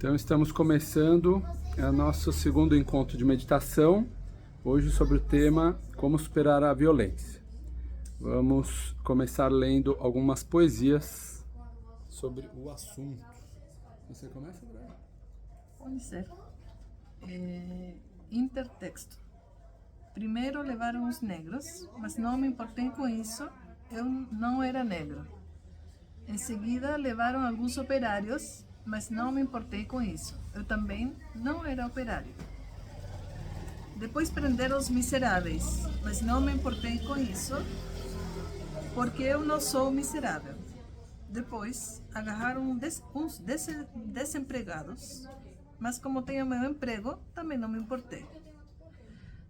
Então estamos começando o nosso segundo encontro de meditação, hoje sobre o tema Como Superar a Violência. Vamos começar lendo algumas poesias sobre o assunto. Você começa, Brian? Pode ser. Intertexto. Primeiro levaram os negros, mas não me importei com isso, eu não era negro. Em seguida levaram alguns operários, mas não me importei com isso, eu também não era operário. Depois prenderam os miseráveis, mas não me importei com isso, porque eu não sou miserável. Depois agarraram uns desempregados, mas como tenho meu emprego, também não me importei.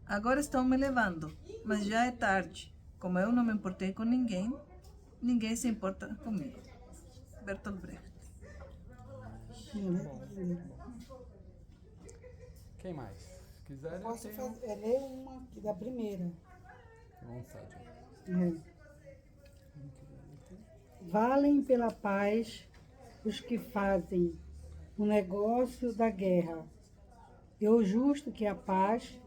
Agora estão me levando, mas já é tarde. Como eu não me importei com ninguém, ninguém se importa comigo. Bertolt Brecht. Quem mais? Se quiser, Posso ler uma aqui da primeira. à vontade. Valem pela paz os que fazem o negócio da guerra. É o justo que a paz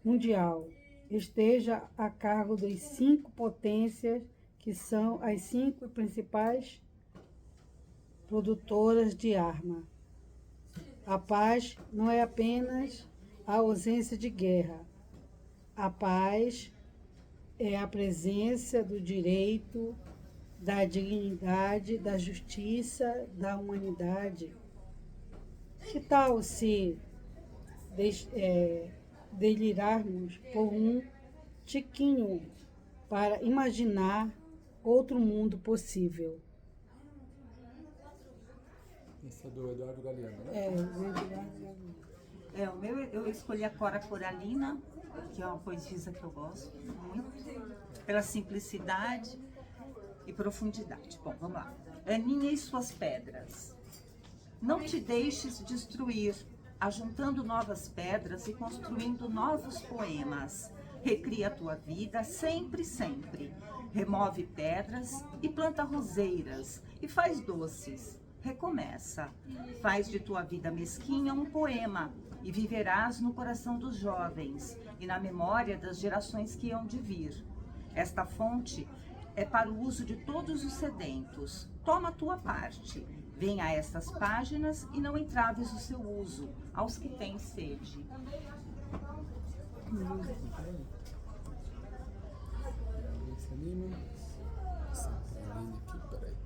mundial esteja a cargo das 5 potências que são as 5 principais produtoras de arma. A paz não é apenas a ausência de guerra. A paz é a presença do direito, da dignidade, da justiça, da humanidade. Que tal se delirarmos por um tiquinho para imaginar outro mundo possível? Esse é do Eduardo Galeano, né? O meu, eu escolhi a Cora Coralina, que é uma poetisa que eu gosto muito, pela simplicidade e profundidade. Bom, vamos lá. Aninha e suas pedras. Não te deixes destruir, ajuntando novas pedras e construindo novos poemas. Recria a tua vida sempre, sempre. Remove pedras e planta roseiras e faz doces. Recomeça. Faz de tua vida mesquinha um poema e viverás no coração dos jovens e na memória das gerações que hão de vir. Esta fonte é para o uso de todos os sedentos. Toma a tua parte. Venha a estas páginas e não entraves o seu uso aos que têm sede. Esse anima. Essa Pauline aqui, peraí.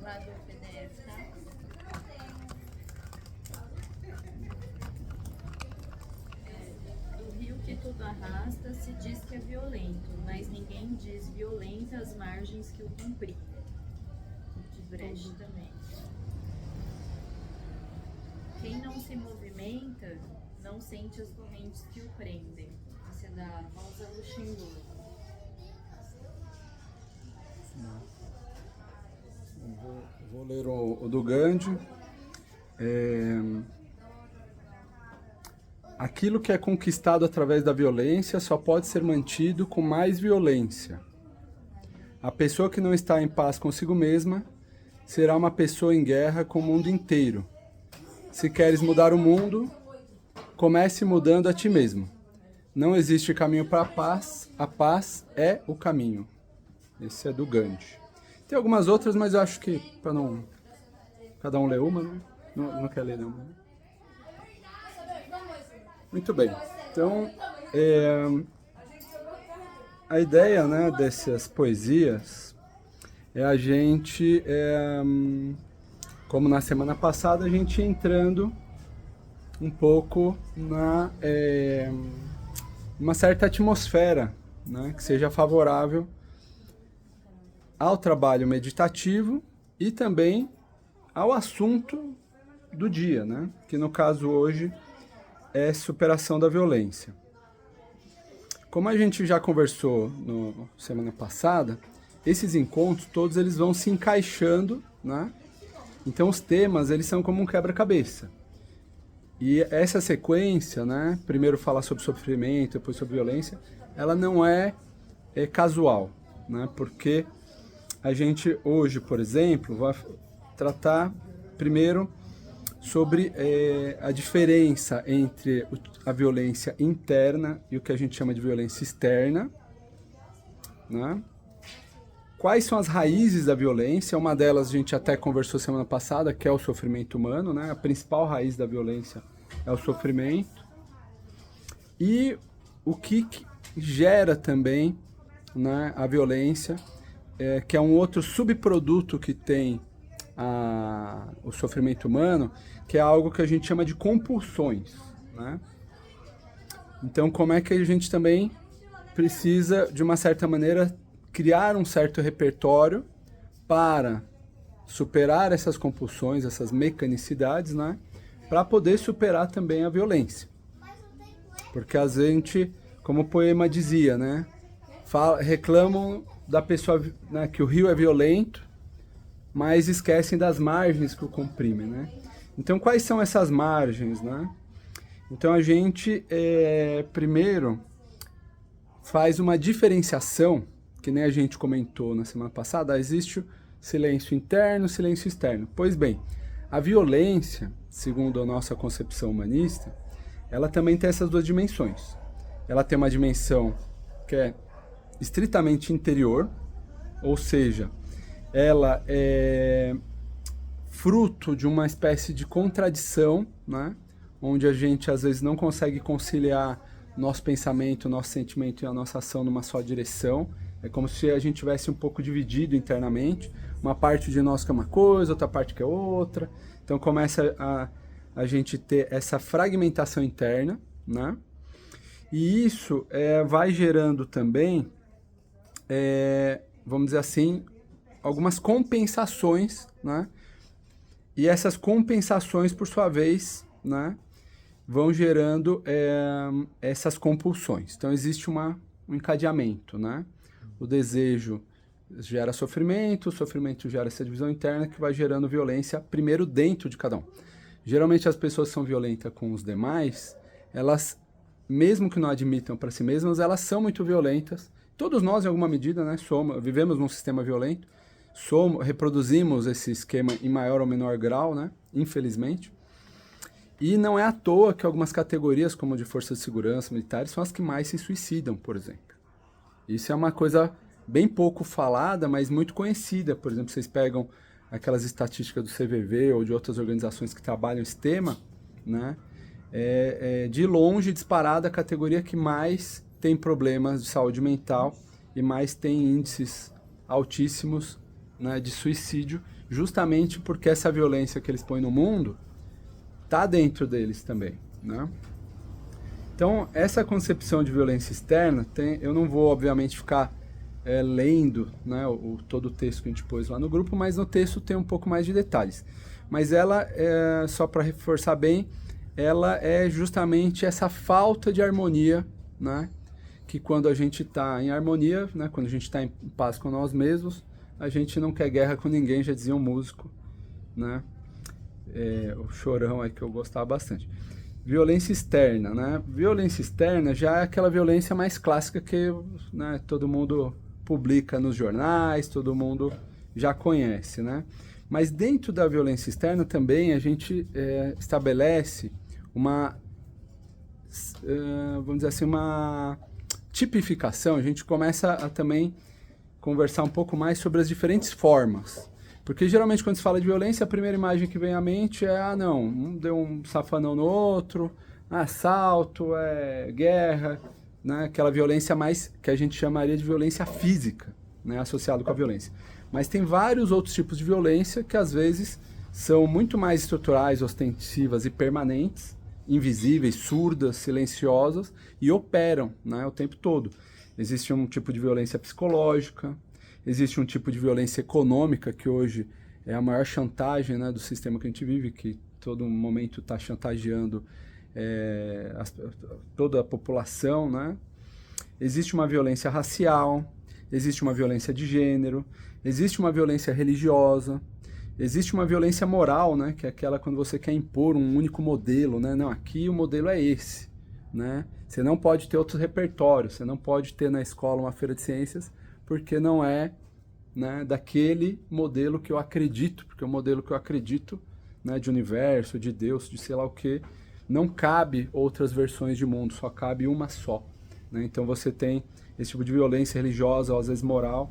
Lá do PDF, tá? Do rio que tudo arrasta, se diz que é violento, mas ninguém diz violenta as margens que o comprimem. De Brecht também. Quem não se movimenta, não sente as correntes que o prendem. Esse é da Rosa Luxemburgo. Vou ler o do Gandhi. Aquilo que é conquistado através da violência só pode ser mantido com mais violência. A pessoa que não está em paz consigo mesma será uma pessoa em guerra com o mundo inteiro. Se queres mudar o mundo, comece mudando a ti mesmo. Não existe caminho para a paz é o caminho. Esse é do Gandhi. Tem algumas outras, mas eu acho que para não cada um ler uma, né? Não quer ler nenhuma. Muito bem. Então, a ideia, né, dessas poesias é a gente, como na semana passada, a gente entrando um pouco na uma certa atmosfera, né, que seja favorável ao trabalho meditativo e também ao assunto do dia, né? Que no caso hoje é superação da violência. Como a gente já conversou na semana passada, esses encontros todos eles vão se encaixando, né? Então os temas eles são como um quebra-cabeça. E essa sequência, né? Primeiro falar sobre sofrimento, depois sobre violência, ela não é casual, né? Porque a gente hoje, por exemplo, vai tratar Primeiro, sobre a diferença entre a violência interna e o que a gente chama de violência externa, né? Quais são as raízes da violência? Uma delas a gente até conversou semana passada, que é o sofrimento humano, né? A principal raiz da violência é o sofrimento. E o que gera também, né, a violência, que é um outro subproduto que tem o sofrimento humano, que é algo que a gente chama de compulsões, né? Então, como é que a gente também precisa, de uma certa maneira, criar um certo repertório para superar essas compulsões, essas mecanicidades, né? Para poder superar também a violência. Porque a gente, como o poema dizia, né? Reclamam da pessoa, né, que o rio é violento, mas esquecem das margens que o comprimem, né? Então, quais são essas margens, né? Então, a gente, primeiro, faz uma diferenciação, que nem a gente comentou na semana passada, existe o silêncio interno e o silêncio externo. Pois bem, a violência, segundo a nossa concepção humanista, ela também tem essas duas dimensões. Ela tem uma dimensão que é estritamente interior, ou seja, ela é fruto de uma espécie de contradição, né? Onde a gente às vezes não consegue conciliar nosso pensamento, nosso sentimento e a nossa ação numa só direção. É como se a gente tivesse um pouco dividido internamente, uma parte de nós que é uma coisa, outra parte que é outra. Então começa a gente ter essa fragmentação interna, né? E isso vai gerando também, vamos dizer assim, algumas compensações, né? E essas compensações, por sua vez, né, vão gerando essas compulsões. Então existe um encadeamento, né? O desejo gera sofrimento, o sofrimento gera essa divisão interna que vai gerando violência, primeiro dentro de cada um. Geralmente as pessoas que são violentas com os demais, elas, mesmo que não admitam para si mesmas, elas são muito violentas. Todos nós, em alguma medida, né, vivemos num sistema violento, reproduzimos esse esquema em maior ou menor grau, né, infelizmente. E não é à toa que algumas categorias, como de forças de segurança, militares, são as que mais se suicidam, por exemplo. Isso é uma coisa bem pouco falada, mas muito conhecida. Por exemplo, vocês pegam aquelas estatísticas do CVV ou de outras organizações que trabalham esse tema, né? De longe, disparada, a categoria que mais tem problemas de saúde mental e mais tem índices altíssimos, né, de suicídio, justamente porque essa violência que eles põem no mundo está dentro deles também, né? Então, essa concepção de violência externa, eu não vou, obviamente, ficar lendo, né, todo o texto que a gente pôs lá no grupo, mas no texto tem um pouco mais de detalhes. Mas ela, só para reforçar bem, ela é justamente essa falta de harmonia, né, que quando a gente está em harmonia, né, quando a gente está em paz com nós mesmos, a gente não quer guerra com ninguém, já dizia um músico, né, o Chorão aí que eu gostava bastante. Violência externa, né? Violência externa já é aquela violência mais clássica que, né, todo mundo publica nos jornais, todo mundo já conhece, né? Mas dentro da violência externa também a gente estabelece uma, vamos dizer assim, uma tipificação. A gente começa a também conversar um pouco mais sobre as diferentes formas. Porque geralmente quando se fala de violência, a primeira imagem que vem à mente é, não, um deu um safanão no outro, assalto, guerra, né? Aquela violência mais que a gente chamaria de violência física, né? Associado com a violência. Mas tem vários outros tipos de violência que às vezes são muito mais estruturais, ostensivas e permanentes, invisíveis, surdas, silenciosas e operam, né, o tempo todo. Existe um tipo de violência psicológica, existe um tipo de violência econômica, que hoje é a maior chantagem, né, do sistema que a gente vive, que todo momento está chantageando toda a população, né? Existe uma violência racial, existe uma violência de gênero, existe uma violência religiosa, existe uma violência moral, né, que é aquela quando você quer impor um único modelo, né? Não, aqui o modelo é esse, né? Você não pode ter outros repertórios, você não pode ter na escola uma feira de ciências, porque não é, né, daquele modelo que eu acredito, porque o modelo que eu acredito né, de universo, de Deus, de sei lá o que, não cabe outras versões de mundo, só cabe uma só. Né? Então você tem esse tipo de violência religiosa, ou às vezes moral.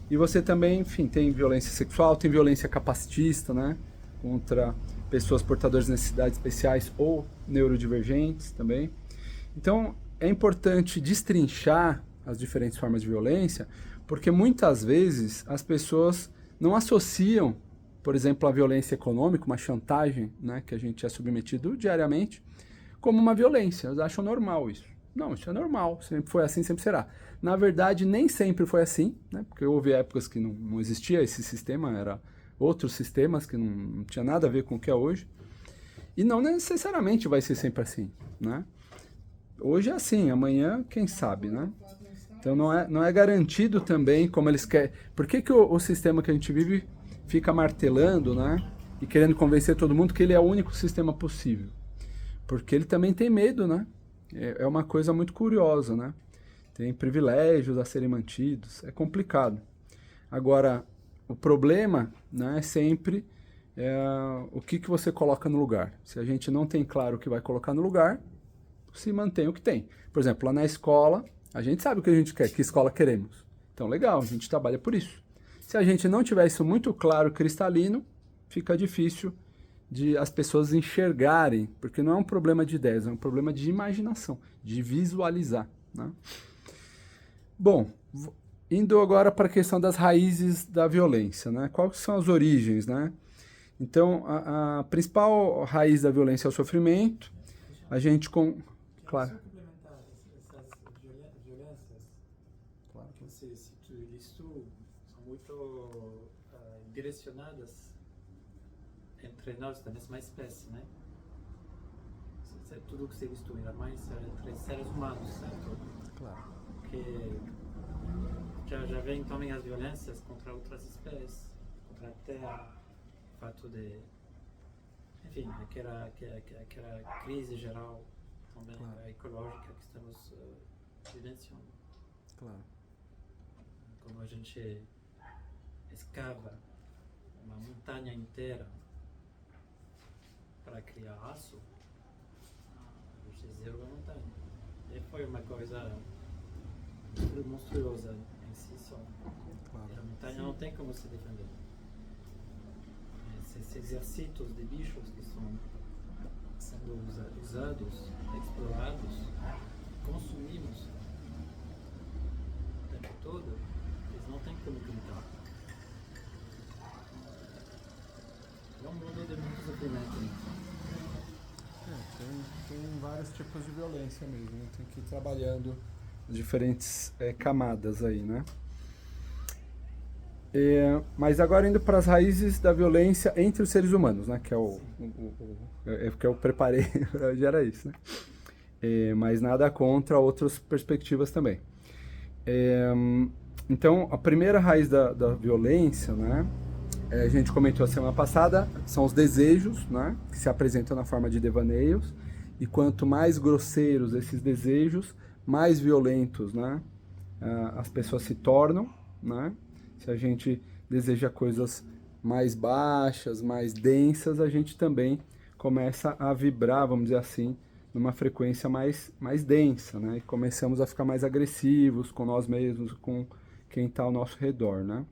E você também, enfim, tem violência sexual, tem violência capacitista, né? Contra pessoas portadoras de necessidades especiais ou neurodivergentes também. Então, é importante destrinchar as diferentes formas de violência, porque muitas vezes as pessoas não associam, por exemplo, a violência econômica, uma chantagem, né, que a gente é submetido diariamente, como uma violência. Eles acham normal isso. Não, isso é normal, sempre foi assim, sempre será. Na verdade, nem sempre foi assim, né, porque houve épocas que não existia esse sistema, era outros sistemas que não tinha nada a ver com o que é hoje. E não necessariamente vai ser sempre assim, né? Hoje é assim, amanhã, quem sabe, né? Então não é garantido também como eles querem. Por que o sistema que a gente vive fica martelando, né? E querendo convencer todo mundo que ele é o único sistema possível? Porque ele também tem medo, né? É uma coisa muito curiosa, né? Tem privilégios a serem mantidos, é complicado. Agora, o problema, né, é sempre o que você coloca no lugar. Se a gente não tem claro o que vai colocar no lugar, se mantém o que tem. Por exemplo, lá na escola, a gente sabe o que a gente quer, que escola queremos. Então, legal, a gente trabalha por isso. Se a gente não tiver isso muito claro, cristalino, fica difícil de as pessoas enxergarem, porque não é um problema de ideias, é um problema de imaginação, de visualizar, né? Bom, indo agora para a questão das raízes da violência, né? Quais são as origens, né? Então, a principal raiz da violência é o sofrimento. A gente claro. Só complementar essas violências, claro que você listou, são muito direcionadas entre nós da mesma espécie, né? Tudo que você listou ainda mais entre seres humanos, certo? Claro. Porque já vem também as violências contra outras espécies, contra a terra, o fato de, enfim, aquela crise geral também, claro, ecológica que estamos vivenciando. Claro. Quando a gente escava uma montanha inteira para criar aço, a gente zerou a montanha. E foi uma coisa monstruosa em si só. Claro. A montanha não tem como se defender. Esses exércitos de bichos que estão sendo usados, explorados, consumimos o tempo todo, eles não têm como gritar. É um mundo de muito sofrimento. Tem vários tipos de violência mesmo, né? Tem que ir trabalhando diferentes camadas aí, né? Mas agora indo para as raízes da violência entre os seres humanos, né? Que é o que eu preparei, já era isso, né? Mas nada contra outras perspectivas também. Então, a primeira raiz da violência, né? A gente comentou a semana passada, são os desejos, né? Que se apresentam na forma de devaneios. E quanto mais grosseiros esses desejos, mais violentos, né, as pessoas se tornam, né? Se a gente deseja coisas mais baixas, mais densas, a gente também começa a vibrar, vamos dizer assim, numa frequência mais densa, né? E começamos a ficar mais agressivos com nós mesmos, com quem está ao nosso redor, né?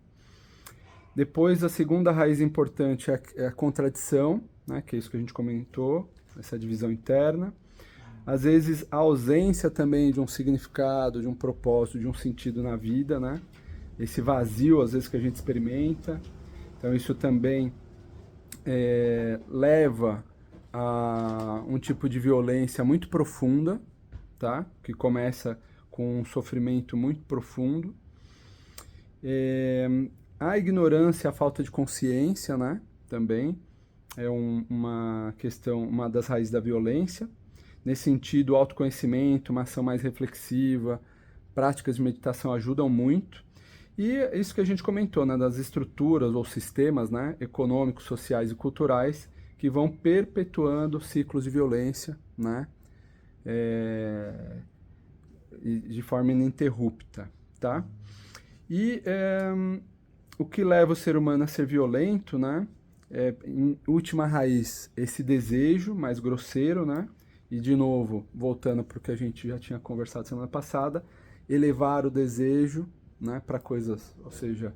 Depois, a segunda raiz importante é a contradição, né? Que é isso que a gente comentou, essa divisão interna. Às vezes, a ausência também de um significado, de um propósito, de um sentido na vida, né? Esse vazio, às vezes, que a gente experimenta. Então, isso também leva a um tipo de violência muito profunda, tá? Que começa com um sofrimento muito profundo. A ignorância, a falta de consciência, né? Também é uma questão, uma das raízes da violência. Nesse sentido, o autoconhecimento, uma ação mais reflexiva, práticas de meditação ajudam muito. E isso que a gente comentou, né, das estruturas ou sistemas, né, econômicos, sociais e culturais que vão perpetuando ciclos de violência, né, de forma ininterrupta, tá? E o que leva o ser humano a ser violento, né, em última raiz, esse desejo mais grosseiro, né? E de novo, voltando para o que a gente já tinha conversado semana passada, elevar o desejo, né, para coisas, ou seja,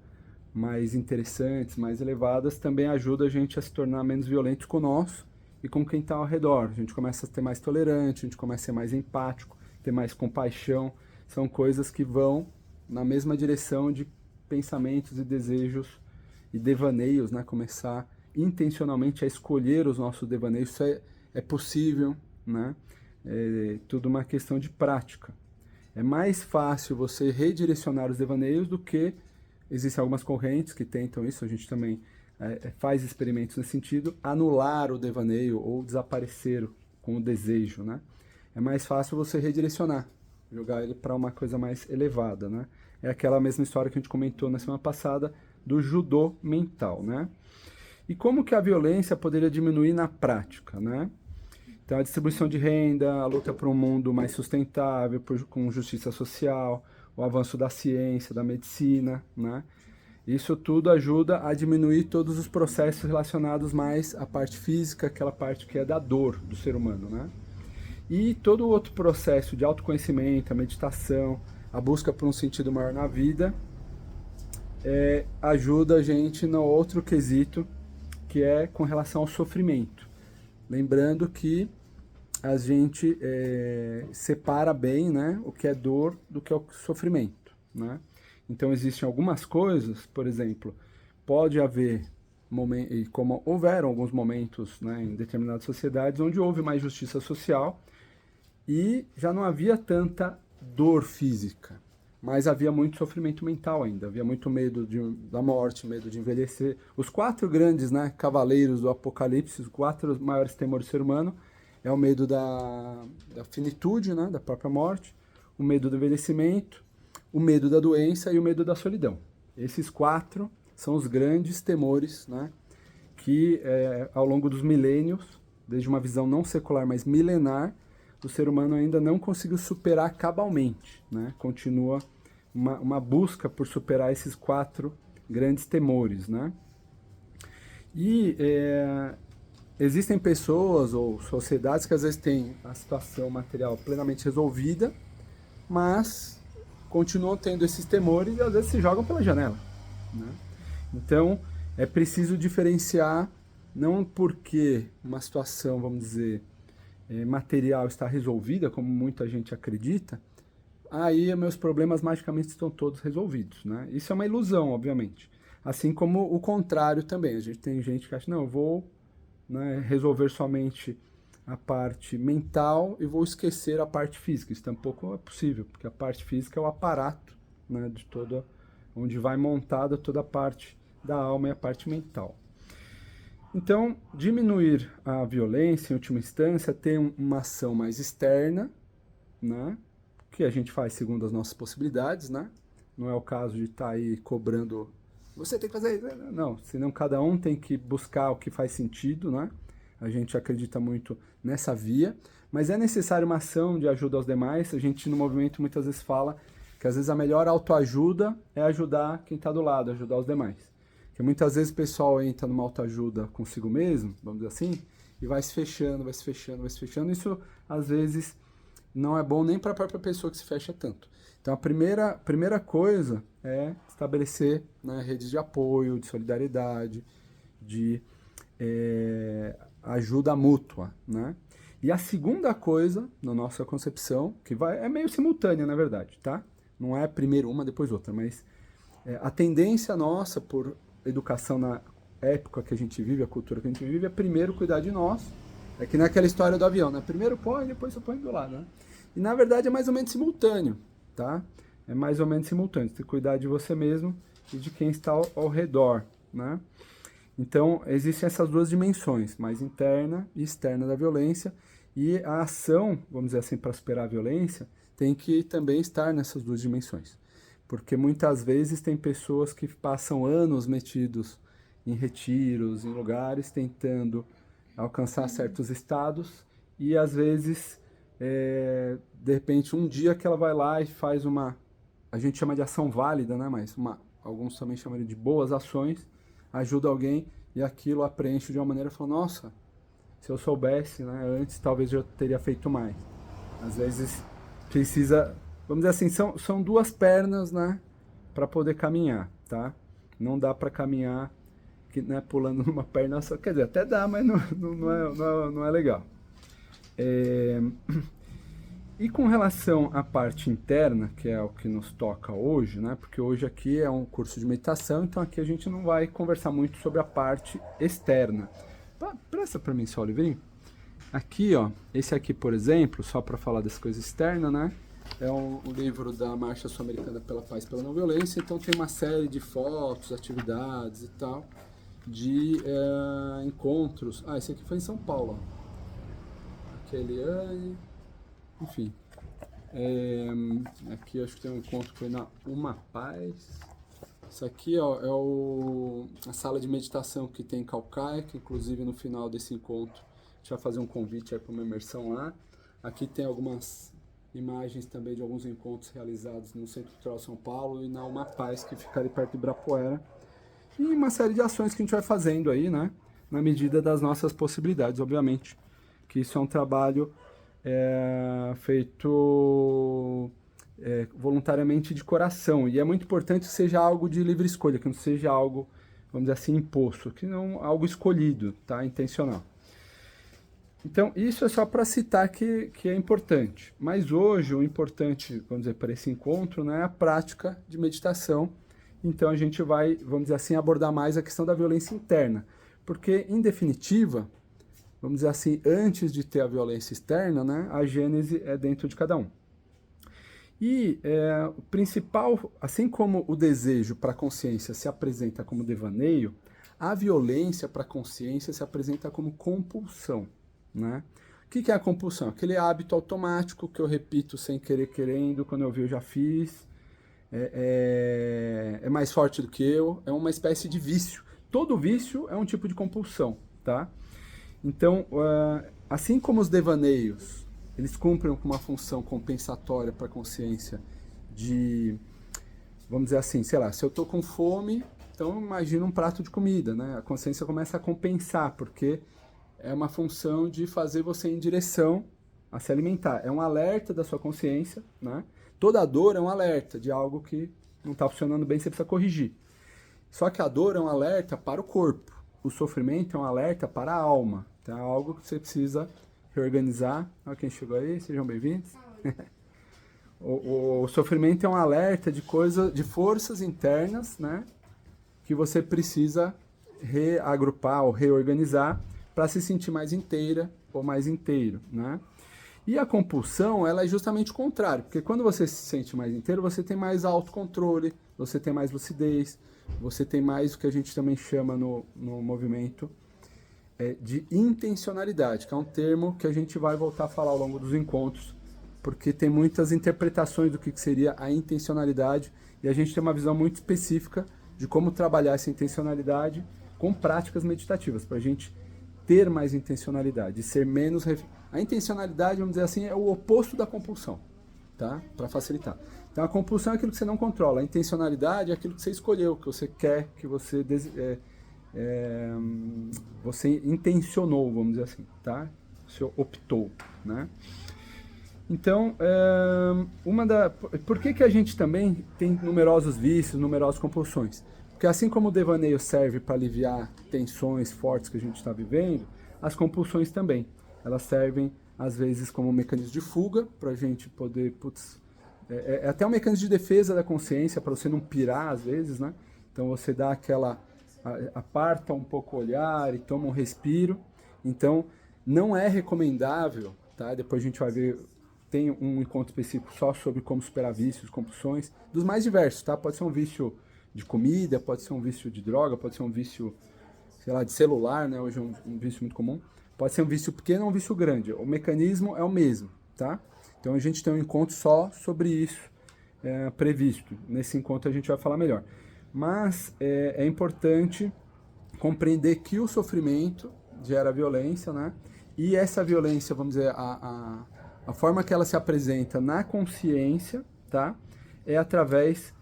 mais interessantes, mais elevadas, também ajuda a gente a se tornar menos violento com nós e com quem está ao redor. A gente começa a ser mais tolerante, a gente começa a ser mais empático, ter mais compaixão. São coisas que vão na mesma direção de pensamentos e desejos e devaneios, né? Começar intencionalmente a escolher os nossos devaneios. Isso é possível, né? É tudo uma questão de prática. É mais fácil você redirecionar os devaneios do que existem algumas correntes que tentam isso, a gente também faz experimentos nesse sentido, anular o devaneio ou desaparecer com o desejo, né? É mais fácil você redirecionar, jogar ele para uma coisa mais elevada, né? É aquela mesma história que a gente comentou na semana passada do judô mental, né? E como que a violência poderia diminuir na prática, né? Então, a distribuição de renda, a luta por um mundo mais sustentável, com justiça social, o avanço da ciência, da medicina, né? Isso tudo ajuda a diminuir todos os processos relacionados mais à parte física, aquela parte que é da dor do ser humano, né? E todo o outro processo de autoconhecimento, a meditação, a busca por um sentido maior na vida, ajuda a gente no outro quesito, que é com relação ao sofrimento. Lembrando que a gente separa bem, né, o que é dor do que é o sofrimento, né? Então existem algumas coisas, por exemplo, pode haver momentos, como houveram alguns momentos, né, em determinadas sociedades onde houve mais justiça social e já não havia tanta dor física, mas havia muito sofrimento mental ainda, havia muito medo da morte, medo de envelhecer. Os 4 grandes, né, cavaleiros do Apocalipse, os 4 maiores temores do ser humano, é o medo da finitude, né, da própria morte, o medo do envelhecimento, o medo da doença e o medo da solidão. Esses 4 são os grandes temores, né, que ao longo dos milênios, desde uma visão não secular, mas milenar, o ser humano ainda não conseguiu superar cabalmente, né? Continua uma busca por superar esses 4 grandes temores, né? E existem pessoas ou sociedades que às vezes têm a situação material plenamente resolvida, mas continuam tendo esses temores e às vezes se jogam pela janela, né? Então, é preciso diferenciar, não porque uma situação, vamos dizer, material está resolvida, como muita gente acredita, aí meus problemas magicamente estão todos resolvidos, né? Isso é uma ilusão, obviamente. Assim como o contrário também. A gente tem gente que acha, não, eu vou, né, resolver somente a parte mental e vou esquecer a parte física. Isso tampouco é possível, porque a parte física é o aparato, né, de toda, onde vai montada toda a parte da alma e a parte mental. Então, diminuir a violência, em última instância, tem uma ação mais externa, né, que a gente faz segundo as nossas possibilidades, né? Não é o caso de estar aí cobrando, você tem que fazer isso. Não, senão cada um tem que buscar o que faz sentido, né? A gente acredita muito nessa via, mas é necessário uma ação de ajuda aos demais. A gente no movimento muitas vezes fala que às vezes a melhor autoajuda é ajudar quem está do lado, ajudar os demais. Porque muitas vezes o pessoal entra numa autoajuda consigo mesmo, vamos dizer assim, e vai se fechando, vai se fechando, vai se fechando. Isso às vezes não é bom nem para a própria pessoa que se fecha tanto. Então a primeira coisa é estabelecer, né, redes de apoio, de solidariedade, de ajuda mútua, né? E a segunda coisa, na nossa concepção, que é meio simultânea, na verdade, tá? Não é primeiro uma, depois outra, mas a tendência nossa, por educação na época que a gente vive, a cultura que a gente vive, é primeiro cuidar de nós. É que naquela história do avião, né? Primeiro põe, depois você põe do lado, né? E na verdade é mais ou menos simultâneo, tá? É mais ou menos simultâneo. Você tem que cuidar de você mesmo e de quem está ao redor, né? Então, existem essas duas dimensões, mais interna e externa da violência, e a ação, vamos dizer assim, para superar a violência, tem que também estar nessas duas dimensões. Porque muitas vezes tem pessoas que passam anos metidos em retiros, em lugares, tentando alcançar certos estados, e às vezes, de repente, um dia que ela vai lá e faz a gente chama de ação válida, né? Mas alguns também chamam de boas ações, ajuda alguém e aquilo a preenche de uma maneira, falo, nossa, se eu soubesse, né, antes talvez eu teria feito mais. Às vezes precisa, vamos dizer assim, são duas pernas, né, para poder caminhar, tá? Não dá para caminhar né, pulando numa perna só, quer dizer, até dá, mas não é legal. E com relação à parte interna, que é o que nos toca hoje, né? Porque hoje aqui é um curso de meditação, então aqui a gente não vai conversar muito sobre a parte externa. Presta para mim só o livrinho. Aqui, ó, esse aqui, por exemplo, só para falar das coisas externas, né? É um livro da Marcha Sul-Americana pela Paz e pela Não Violência, então tem uma série de fotos, atividades e tal, de encontros. Ah, esse aqui foi em São Paulo, ó. Aqui é Eliane... Enfim, aqui acho que tem um encontro que foi na Uma Paz. Isso aqui ó, é a sala de meditação que tem em Caucaia, que inclusive no final desse encontro a gente vai fazer um convite para uma imersão lá. Aqui tem algumas imagens também de alguns encontros realizados no Centro Cultural São Paulo e na Uma Paz, que fica ali perto de Ibirapuera. E uma série de ações que a gente vai fazendo aí, né? Na medida das nossas possibilidades, obviamente. Que isso é um trabalho feito voluntariamente de coração, e é muito importante que seja algo de livre escolha, que não seja algo, vamos dizer assim, imposto, que não algo escolhido, tá? Intencional. Então, isso é só para citar que é importante. Mas hoje, o importante, vamos dizer, para esse encontro, né, é a prática de meditação. Então, a gente vai, vamos dizer assim, abordar mais a questão da violência interna. Porque, em definitiva, vamos dizer assim, antes de ter a violência externa, né, a gênese é dentro de cada um. E o principal, assim como o desejo para a consciência se apresenta como devaneio, a violência para a consciência se apresenta como compulsão, né? O que é a compulsão? Aquele hábito automático que eu repito sem querer querendo, quando eu vi eu já fiz, é mais forte do que eu, é uma espécie de vício. Todo vício é um tipo de compulsão, tá? Então, assim como os devaneios, eles cumprem com uma função compensatória para a consciência de, vamos dizer assim, sei lá, se eu estou com fome, então imagina um prato de comida, né? A consciência começa a compensar, porque é uma função de fazer você ir em direção a se alimentar. É um alerta da sua consciência, né? Toda dor é um alerta de algo que não está funcionando bem, você precisa corrigir. Só que a dor é um alerta para o corpo. O sofrimento é um alerta para a alma. Então é algo que você precisa reorganizar. Olha quem chegou aí, sejam bem-vindos. O sofrimento é um alerta de forças internas, né, que você precisa reagrupar ou reorganizar para se sentir mais inteira ou mais inteiro, né? E a compulsão, ela é justamente o contrário, porque quando você se sente mais inteiro, você tem mais autocontrole, você tem mais lucidez, você tem mais o que a gente também chama no movimento de intencionalidade, que é um termo que a gente vai voltar a falar ao longo dos encontros, porque tem muitas interpretações do que seria a intencionalidade, e a gente tem uma visão muito específica de como trabalhar essa intencionalidade com práticas meditativas, para a gente ter mais intencionalidade, ser menos... A intencionalidade, vamos dizer assim, é o oposto da compulsão, tá? Para facilitar. Então a compulsão é aquilo que você não controla, a intencionalidade é aquilo que você escolheu, que você quer, que você você intencionou, vamos dizer assim, tá? Você optou, né? Então, por que a gente também tem numerosos vícios, numerosas compulsões? Porque assim como o devaneio serve para aliviar tensões fortes que a gente está vivendo, as compulsões também. Elas servem, às vezes, como um mecanismo de fuga, para a gente poder... É até um mecanismo de defesa da consciência, para você não pirar, às vezes, né? Então você dá aquela... aparta um pouco o olhar e toma um respiro. Então, não é recomendável, tá? Depois a gente vai ver... Tem um encontro específico só sobre como superar vícios, compulsões, dos mais diversos, tá? Pode ser um vício de comida, pode ser um vício de droga, pode ser um vício, sei lá, de celular, né? Hoje é um vício muito comum. Pode ser um vício pequeno ou um vício grande. O mecanismo é o mesmo, tá? Então a gente tem um encontro só sobre isso previsto. Nesse encontro a gente vai falar melhor. Mas é importante compreender que o sofrimento gera violência, né? E essa violência, vamos dizer, a forma que ela se apresenta na consciência, tá? É através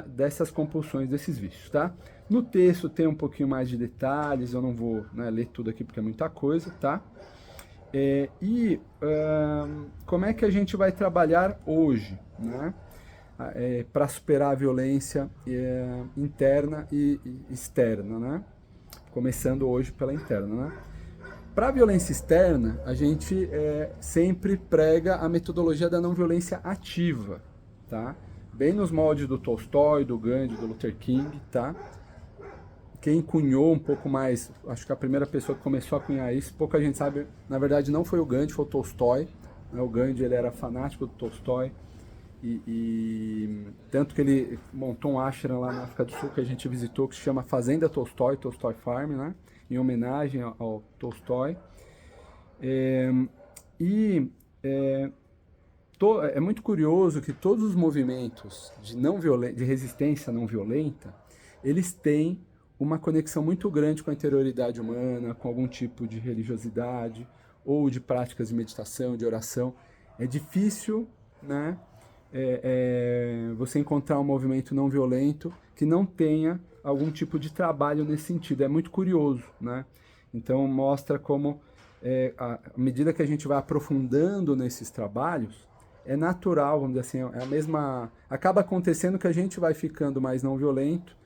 dessas compulsões, desses vícios, tá? No texto tem um pouquinho mais de detalhes, eu não vou, né, ler tudo aqui porque é muita coisa, tá? Como é que a gente vai trabalhar hoje, né? Para superar a violência interna e externa, né? Começando hoje pela interna, né? Para a violência externa, a gente sempre prega a metodologia da não violência ativa, tá? Bem nos moldes do Tolstói, do Gandhi, do Luther King, tá? Quem cunhou um pouco mais, acho que a primeira pessoa que começou a cunhar isso, pouca gente sabe, na verdade não foi o Gandhi, foi o Tolstói, né? O Gandhi, ele era fanático do Tolstói, tanto que ele montou um ashram lá na África do Sul que a gente visitou, que se chama Fazenda Tolstói, Tolstói Farm, né? Em homenagem ao Tolstói. É muito curioso que todos os movimentos de resistência não violenta, eles têm uma conexão muito grande com a interioridade humana, com algum tipo de religiosidade, ou de práticas de meditação, de oração. É difícil, né, você encontrar um movimento não violento que não tenha algum tipo de trabalho nesse sentido. É muito curioso, né? Então mostra como, à medida que a gente vai aprofundando nesses trabalhos, é natural, vamos dizer assim, acaba acontecendo que a gente vai ficando mais não violento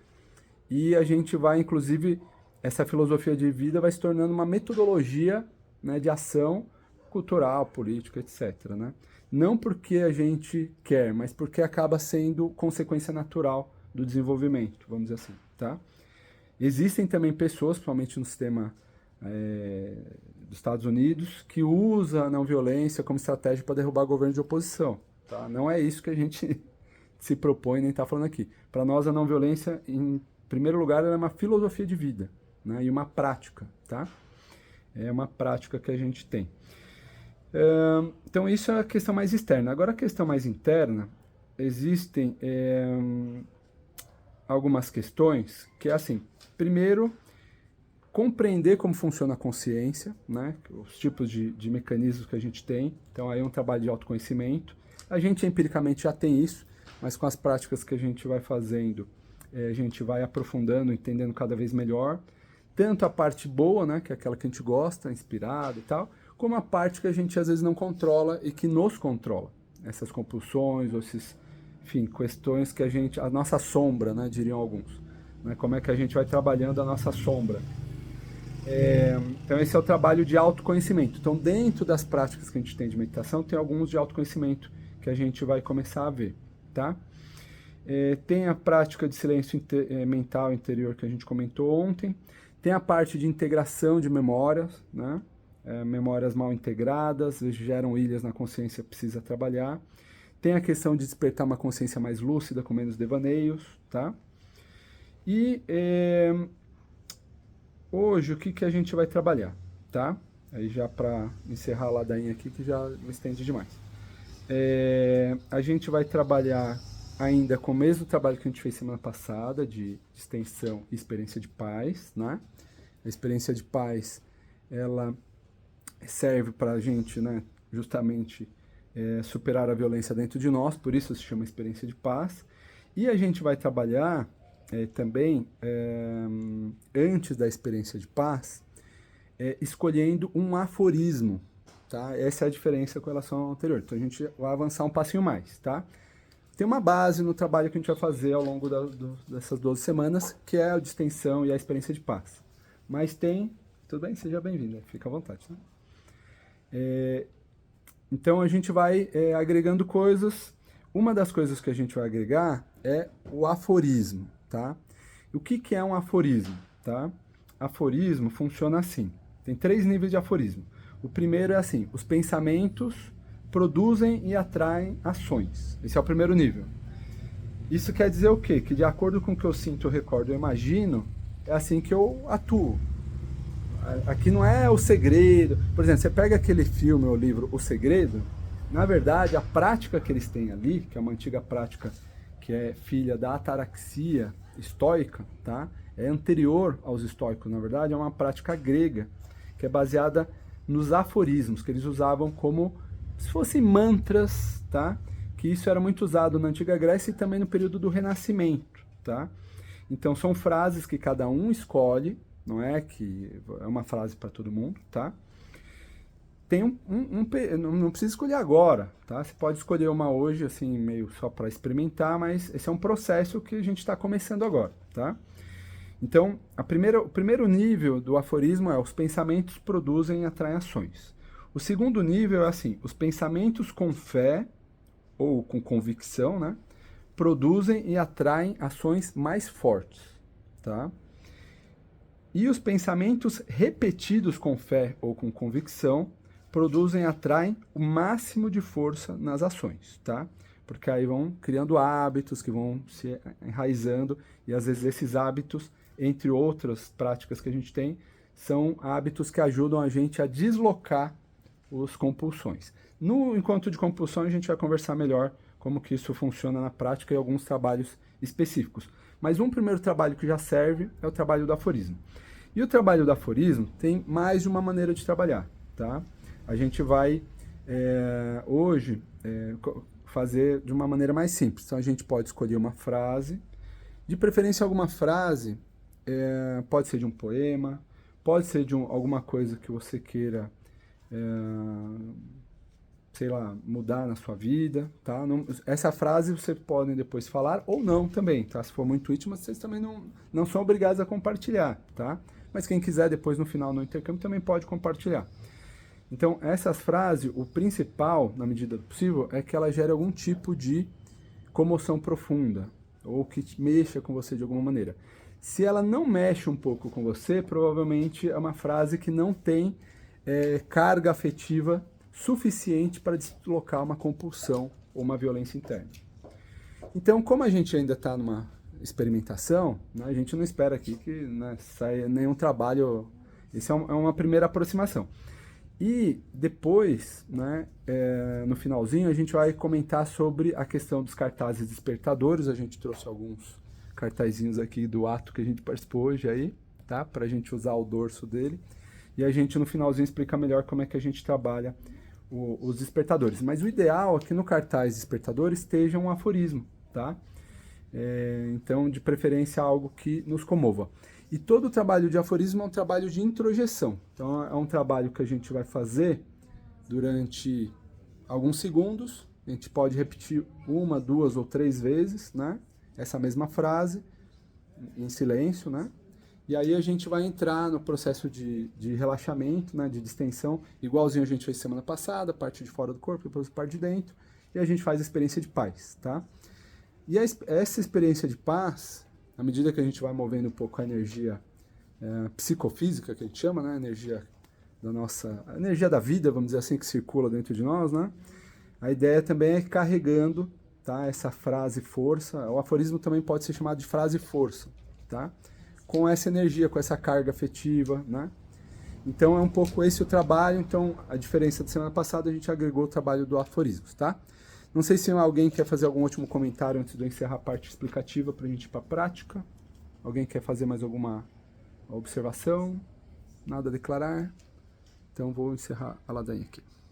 e a gente vai, inclusive, essa filosofia de vida vai se tornando uma metodologia, né, de ação cultural, política, etc., né? Não porque a gente quer, mas porque acaba sendo consequência natural do desenvolvimento, vamos dizer assim, tá? Existem também pessoas, principalmente no sistema dos Estados Unidos, que usa a não violência como estratégia para derrubar governo de oposição, tá? Não é isso que a gente se propõe nem está falando aqui. Para nós, a não violência, em primeiro lugar, ela é uma filosofia de vida, né? E uma prática, tá? É uma prática que a gente tem. Então, isso é a questão mais externa. Agora, a questão mais interna, existem algumas questões que é assim, primeiro, compreender como funciona a consciência, né? Os tipos de mecanismos que a gente tem. Então, aí é um trabalho de autoconhecimento. A gente empiricamente já tem isso, mas com as práticas que a gente vai fazendo, a gente vai aprofundando, entendendo cada vez melhor. Tanto a parte boa, né, que é aquela que a gente gosta, inspirada e tal, como a parte que a gente às vezes não controla e que nos controla. Essas compulsões, ou enfim, questões que a nossa sombra, né, diriam alguns. Né, como é que a gente vai trabalhando a nossa sombra. Então esse é o trabalho de autoconhecimento. Então dentro das práticas que a gente tem de meditação, tem alguns de autoconhecimento que a gente vai começar a ver, tá? Tem a prática de silêncio mental interior que a gente comentou ontem. Tem a parte de integração de memórias, né? Memórias mal integradas, geram ilhas na consciência, precisa trabalhar. Tem a questão de despertar uma consciência mais lúcida, com menos devaneios, tá? E hoje, o que a gente vai trabalhar, tá? Aí já para encerrar a ladainha aqui, que já me estende demais. A gente vai trabalhar ainda com o mesmo trabalho que a gente fez semana passada, de extensão e experiência de paz, né? A experiência de paz, ela serve para a gente, né, justamente superar a violência dentro de nós, por isso se chama experiência de paz. E a gente vai trabalhar também, antes da experiência de paz, escolhendo um aforismo, tá? Essa é a diferença com relação ao anterior. Então a gente vai avançar um passinho mais, tá? Tem uma base no trabalho que a gente vai fazer ao longo dessas 12 semanas, que é a de extensão e a experiência de paz. Mas tem... Tudo bem? Seja bem-vindo, fica à vontade. Tá? Então a gente vai agregando coisas. Uma das coisas que a gente vai agregar é o aforismo, tá? O que é um aforismo, tá? Aforismo funciona assim. Tem 3 níveis de aforismo. O primeiro é assim, os pensamentos produzem e atraem ações. Esse é o primeiro nível. Isso quer dizer o quê? Que de acordo com o que eu sinto, eu recordo, eu imagino, é assim que eu atuo. Aqui não é o segredo. Por exemplo, você pega aquele filme ou livro O Segredo, na verdade, a prática que eles têm ali, que é uma antiga prática que é filha da ataraxia estoica, tá? É anterior aos estoicos, na verdade, é uma prática grega, que é baseada nos aforismos, que eles usavam como se fossem mantras, tá? Que isso era muito usado na antiga Grécia e também no período do Renascimento, tá? Então são frases que cada um escolhe, não é que é uma frase para todo mundo, tá? Tem não precisa escolher agora, tá? Você pode escolher uma hoje, assim, meio só para experimentar, mas esse é um processo que a gente está começando agora, tá? Então, o primeiro nível do aforismo é os pensamentos produzem e atraem ações. O segundo nível é assim, os pensamentos com fé ou com convicção, né, produzem e atraem ações mais fortes, tá? E os pensamentos repetidos com fé ou com convicção produzem e atraem o máximo de força nas ações, tá? Porque aí vão criando hábitos que vão se enraizando e às vezes esses hábitos, entre outras práticas que a gente tem, são hábitos que ajudam a gente a deslocar as compulsões. No encontro de compulsão a gente vai conversar melhor como que isso funciona na prática e alguns trabalhos específicos. Mas um primeiro trabalho que já serve é o trabalho do aforismo. E o trabalho do aforismo tem mais de uma maneira de trabalhar, tá? A gente vai hoje fazer de uma maneira mais simples. Então a gente pode escolher uma frase, de preferência alguma frase, pode ser de um poema, pode ser de alguma coisa que você queira, sei lá, mudar na sua vida, tá? Essa frase vocês podem depois falar ou não também, tá? Se for muito íntima, vocês também não são obrigados a compartilhar, tá? Mas quem quiser depois no final no intercâmbio também pode compartilhar. Então, essas frases, o principal, na medida do possível, é que ela gere algum tipo de comoção profunda, ou que mexa com você de alguma maneira. Se ela não mexe um pouco com você, provavelmente é uma frase que não tem carga afetiva suficiente para deslocar uma compulsão ou uma violência interna. Então, como a gente ainda está numa experimentação, né, a gente não espera aqui que, né, saia nenhum trabalho. Isso é uma primeira aproximação. E depois, né, no finalzinho, a gente vai comentar sobre a questão dos cartazes despertadores. A gente trouxe alguns cartazinhos aqui do ato que a gente participou hoje aí, tá? Para a gente usar o dorso dele. E a gente no finalzinho explica melhor como é que a gente trabalha os despertadores. Mas o ideal é que no cartaz despertador esteja um aforismo, tá? Então, de preferência, algo que nos comova. E todo o trabalho de aforismo é um trabalho de introjeção. Então, é um trabalho que a gente vai fazer durante alguns segundos. A gente pode repetir 1, 2 ou 3 vezes, né? Essa mesma frase, em silêncio, né? E aí a gente vai entrar no processo de relaxamento, né? De distensão, igualzinho a gente fez semana passada, parte de fora do corpo, depois parte de dentro. E a gente faz a experiência de paz, tá? E essa experiência de paz, à medida que a gente vai movendo um pouco a energia psicofísica, que a gente chama, né? A energia a energia da vida, vamos dizer assim, que circula dentro de nós, né? A ideia também é carregando, tá? Essa frase força. O aforismo também pode ser chamado de frase força, tá? Com essa energia, com essa carga afetiva, né? Então é um pouco esse o trabalho. Então a diferença da semana passada a gente agregou o trabalho do aforismos, tá? Não sei se alguém quer fazer algum último comentário antes de eu encerrar a parte explicativa para a gente ir para a prática. Alguém quer fazer mais alguma observação? Nada a declarar? Então vou encerrar a ladainha aqui.